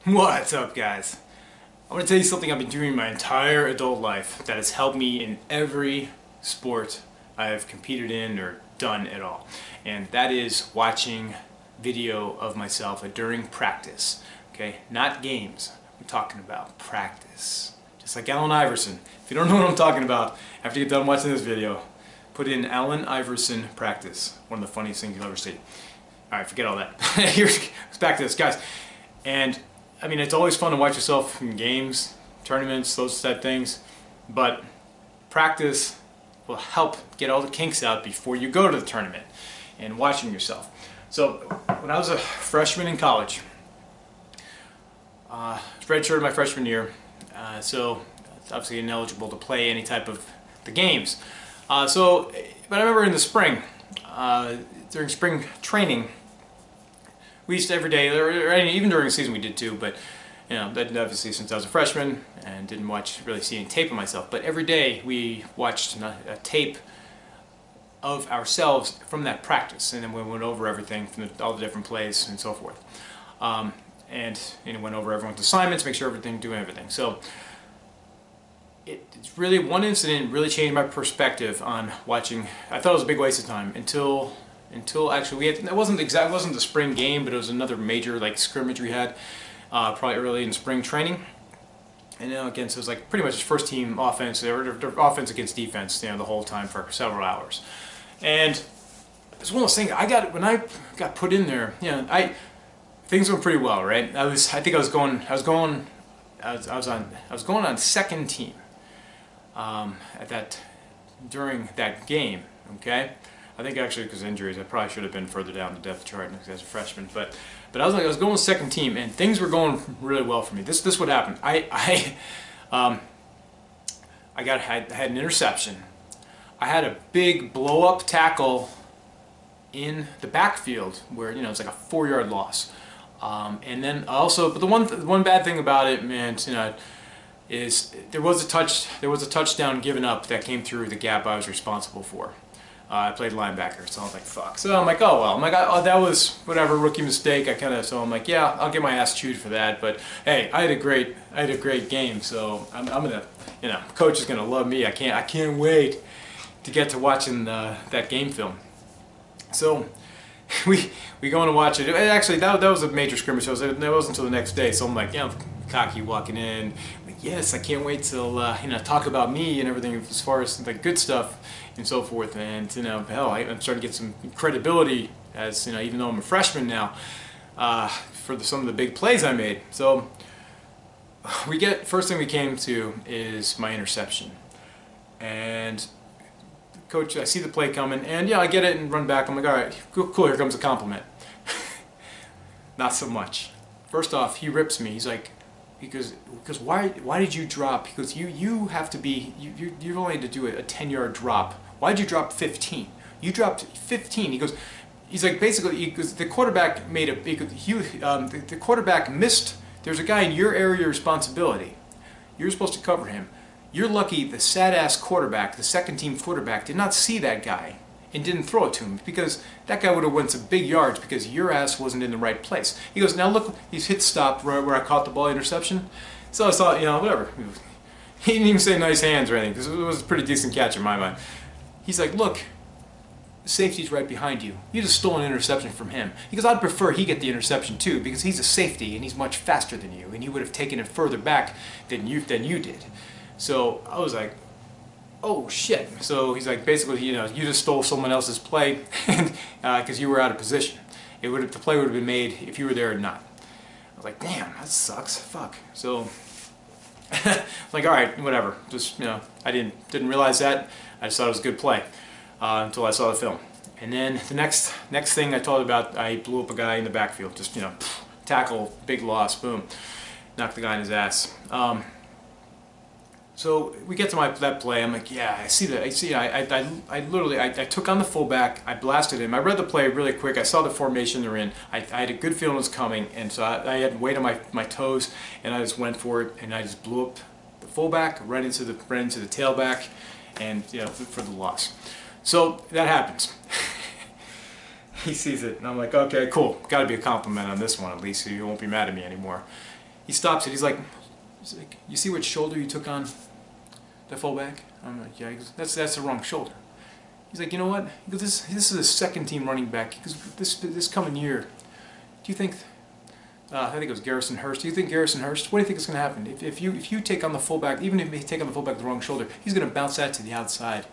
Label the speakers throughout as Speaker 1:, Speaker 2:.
Speaker 1: What's up, guys? I want to tell you something I've been doing my entire adult life that has helped me in every sport I have competed in or done at all. And that is watching video of myself during practice. Okay, not games. I'm talking about practice. Just like Allen Iverson. If you don't know what I'm talking about, after you get done watching this video, put in Allen Iverson practice. One of the funniest things you'll ever see. Alright, forget all that. Here's back to this, guys. And I mean, it's always fun to watch yourself in games, tournaments, those type things, but practice will help get all the kinks out before you go to the tournament and watching yourself. So when I was a freshman in college, redshirted my freshman year, so obviously ineligible to play any type of the games. But I remember in the spring, during spring training, we used to every day, or even during the season we did too, but you know, that obviously since I was a freshman and didn't really see any tape of myself, but every day we watched a tape of ourselves from that practice, and then we went over everything from all the different plays and so forth, and went over everyone's assignments, make sure doing everything. So it's really, one incident really changed my perspective on watching. I thought it was a big waste of time until actually it wasn't the spring game, but it was another major like scrimmage we had probably early in spring training. And again, so it was like pretty much first team offense, their offense against defense, the whole time for several hours. And it's one of those things when I got put in there, things went pretty well, right? I was going on second team during that game, okay? I think actually because of injuries, I probably should have been further down the depth chart as a freshman. But I was going second team, and things were going really well for me. This would happen. I had an interception. I had a big blow up tackle in the backfield where it's like a 4-yard loss. And then also, but the one bad thing about it, man, is there was a touchdown given up that came through the gap I was responsible for. I played linebacker, so I was like, fuck. So I'm like, oh well. I'm like, oh, that was whatever, rookie mistake. So I'm like, yeah, I'll get my ass chewed for that. But hey, I had a great game. So I'm gonna, coach is gonna love me. I can't wait to get to watching that game film. So we go in to watch it. Actually, that was a major scrimmage. That wasn't until the next day. So I'm like, cocky walking in. Yes, I can't wait till talk about me and everything as far as the good stuff and so forth. And hell, I'm starting to get some credibility as even though I'm a freshman now, for some of the big plays I made. So first thing we came to is my interception, and coach, I see the play coming, and I get it and run back. I'm like, all right, cool, here comes a compliment. Not so much. First off, he rips me. He's like, because why did you drop? He goes, you have to be, you only had to do a 10-yard drop. Why did you drop 15? You dropped 15. He's like, basically, because the quarterback the quarterback missed. There's a guy in your area of responsibility. You're supposed to cover him. You're lucky the sad-ass quarterback, the second-team quarterback, did not see that guy and didn't throw it to him, because that guy would have went some big yards because your ass wasn't in the right place. He goes, now look, he's hit stop right where I caught the ball, interception. So I saw, whatever. He didn't even say nice hands or anything, because it was a pretty decent catch in my mind. He's like, look, the safety's right behind you. You just stole an interception from him. Because I'd prefer he get the interception too, because he's a safety and he's much faster than you, and he would have taken it further back than you did. So I was like, oh shit. So he's like, basically, you just stole someone else's play because you were out of position. The play would have been made if you were there or not. I was like, damn, that sucks. Fuck. So I was like, all right, whatever. Just I didn't realize that. I just thought it was a good play until I saw the film. And then the next thing I told about, I blew up a guy in the backfield. Just tackle, big loss, boom, knocked the guy in his ass. So we get to that play. I'm like, yeah, I see that. I literally took on the fullback. I blasted him. I read the play really quick. I saw the formation they're in. I had a good feeling it was coming, and so I had weight on my toes, and I just went for it, and I just blew up the fullback right into the tailback, and for the loss. So that happens. He sees it, and I'm like, okay, cool. Got to be a compliment on this one at least, so you won't be mad at me anymore. he stops it. He's like, you see what shoulder you took on that fullback? I'm like, yeah. He goes, that's the wrong shoulder. He's like, you know what? He goes, this is a second team running back. He goes, this coming year, do you think? I think it was Garrison Hurst. Do you think Garrison Hurst? What do you think is going to happen if you take on the fullback? Even if you take on the fullback with the wrong shoulder, he's going to bounce that to the outside,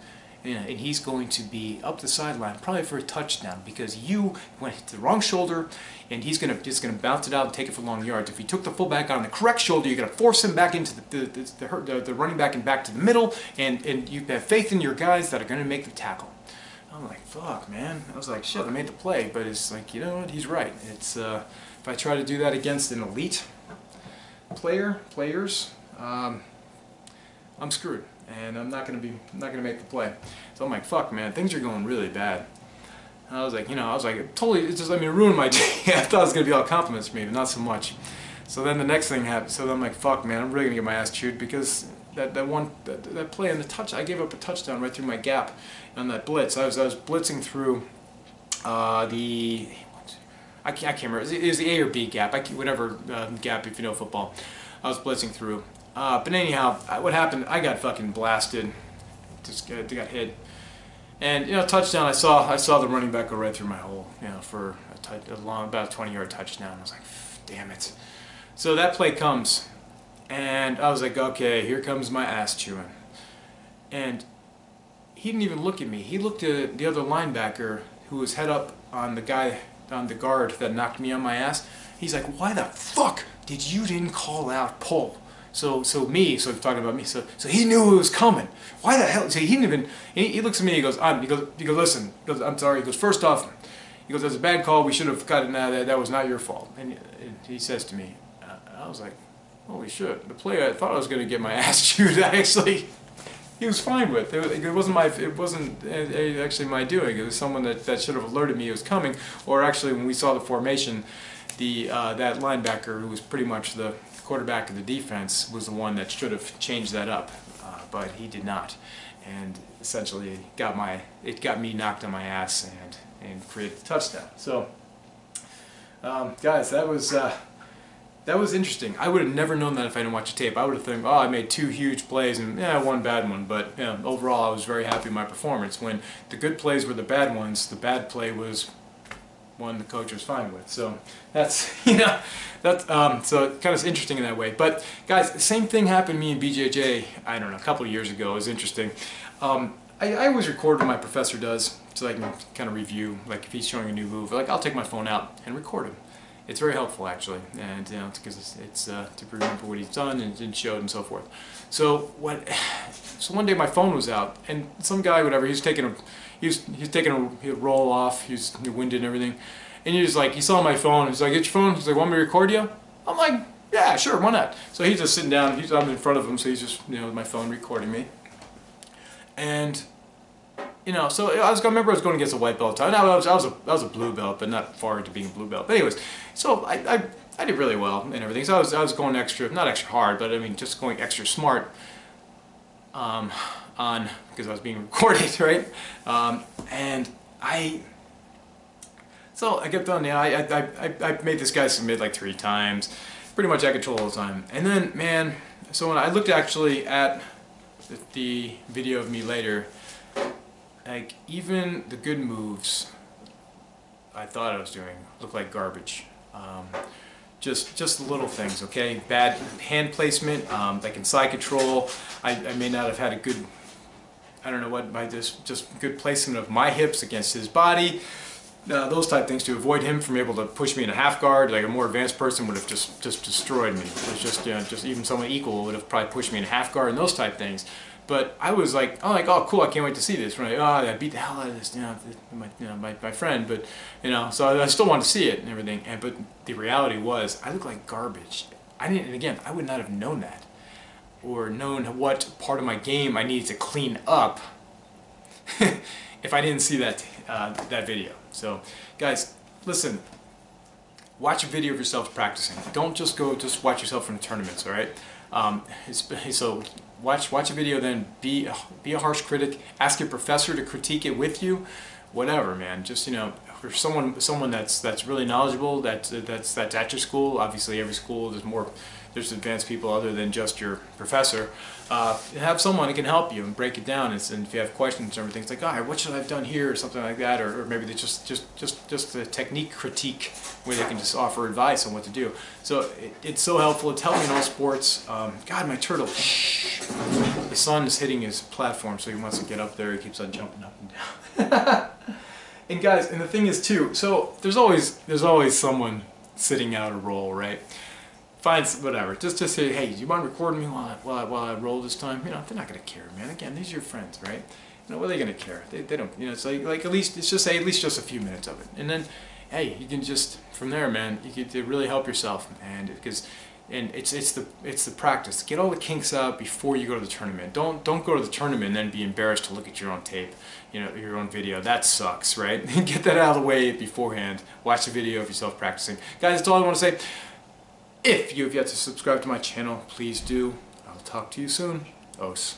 Speaker 1: and he's going to be up the sideline probably for a touchdown because you went to the wrong shoulder, and he's just going to bounce it out and take it for long yards. If you took the fullback on the correct shoulder, you're going to force him back into the running back and back to the middle, and you have faith in your guys that are going to make the tackle. I'm like, fuck, man. I was like, shit, I made the play, but it's like, you know what? He's right. It's if I try to do that against an elite players, I'm screwed, and I'm not gonna make the play. So I'm like, fuck, man, things are going really bad. I was like, totally, it just, I mean, it ruined my day. I thought it was gonna be all compliments for me, but not so much. So then the next thing happened. So then I'm like, fuck, man, I'm really gonna get my ass chewed because that play on the touch, I gave up a touchdown right through my gap on that blitz. I was blitzing through I can't remember. It was the A or B gap, whatever gap if you know football. I was blitzing through. But anyhow, what happened? I got fucking blasted. Just got hit. And touchdown. I saw the running back go right through my hole. For about a 20-yard touchdown. I was like, damn it. So that play comes, and I was like, okay, here comes my ass chewing. And he didn't even look at me. He looked at the other linebacker who was head up on the guard that knocked me on my ass. He's like, why the fuck did you didn't call out pull? So talking about me. So he knew it was coming. Why the hell? So he didn't even. He looks at me. He goes, listen. He goes, I'm sorry. He goes, first off, he goes, that's a bad call. We should have gotten that was not your fault. And he says to me, I was like, holy shit. The play I thought I was going to get my ass chewed. He was fine with it. It wasn't actually my doing. It was someone that should have alerted me it was coming. Or actually, when we saw the formation, that linebacker who was pretty much the quarterback of the defense was the one that should have changed that up, but he did not, and essentially it got me knocked on my ass and created the touchdown. So, guys, that was interesting. I would have never known that if I didn't watch the tape. I would have thought, I made 2 huge plays and one bad one. But overall, I was very happy with my performance. When the good plays were the bad ones, the bad play was one the coach was fine with. So that's so it kind of interesting in that way. But guys, the same thing happened to me in BJJ. I don't know, a couple of years ago. It was interesting. I always record what my professor does, so I can kind of review. Like if he's showing a new move, like I'll take my phone out and record him. It's very helpful actually, and because it's to remember what he's done and showed and so forth. So one day my phone was out, and some guy, whatever, he was taking a roll off. He was winded and everything, and he saw my phone. He's like, "Get your phone." He's like, "Want me to record you?" I'm like, "Yeah, sure, why not?" So he's just sitting down. I'm in front of him, so he's just with my phone recording me, and. So I remember I was going against a white belt. I was a blue belt, but not far into being a blue belt. But anyways, so I did really well and everything. So I was going not extra hard, but I mean just going extra smart because I was being recorded, right? So I kept on. I made this guy submit like 3 times. Pretty much I control all the time. And then, man, so when I looked actually at the video of me later. Like, even the good moves I thought I was doing looked like garbage. Just the little things, okay? Bad hand placement, like in side control. I may not have had a good, I don't know what, by just good placement of my hips against his body. Those type things to avoid him from able to push me in a half guard. Like a more advanced person would have just destroyed me. It's just even someone equal would have probably pushed me in a half guard and those type things. But I was like, oh cool, I can't wait to see this. Right? I beat the hell out of this, my friend. But so I still want to see it and everything. But the reality was, I looked like garbage. I would not have known that, or known what part of my game I needed to clean up if I didn't see that video. So, guys, listen. Watch a video of yourself practicing. Don't just watch yourself from tournaments. All right. So. Watch a video, then be a harsh critic. Ask your professor to critique it with you. Whatever, man. Just for someone that's really knowledgeable, that's at your school. Obviously, every school there's advanced people other than just your professor. Have someone who can help you and break it down. And if you have questions or everything, it's like, oh, what should I have done here or something like that, or maybe they just a technique critique where they can just offer advice on what to do. So it's so helpful. It's helping in all sports. God, my turtle. The sun is hitting his platform, so he wants to get up there. He keeps on jumping up and down. And guys, and the thing is too, so there's always someone sitting out a roll, right? Find whatever. Just say, hey, do you mind recording me while I roll this time? You know, they're not gonna care, man. Again, these are your friends, right? You know, what are they gonna care? They don't. You know, it's like at least it's just at least a few minutes of it, and then, hey, you can just from there, man. You can really help yourself, and it's the practice. Get all the kinks out before you go to the tournament. Don't go to the tournament and then be embarrassed to look at your own tape, you know, your own video. That sucks, right? Get that out of the way beforehand. Watch the video of yourself practicing. Guys, that's all I want to say. If you have yet to subscribe to my channel, please do. I'll talk to you soon. Ooosss.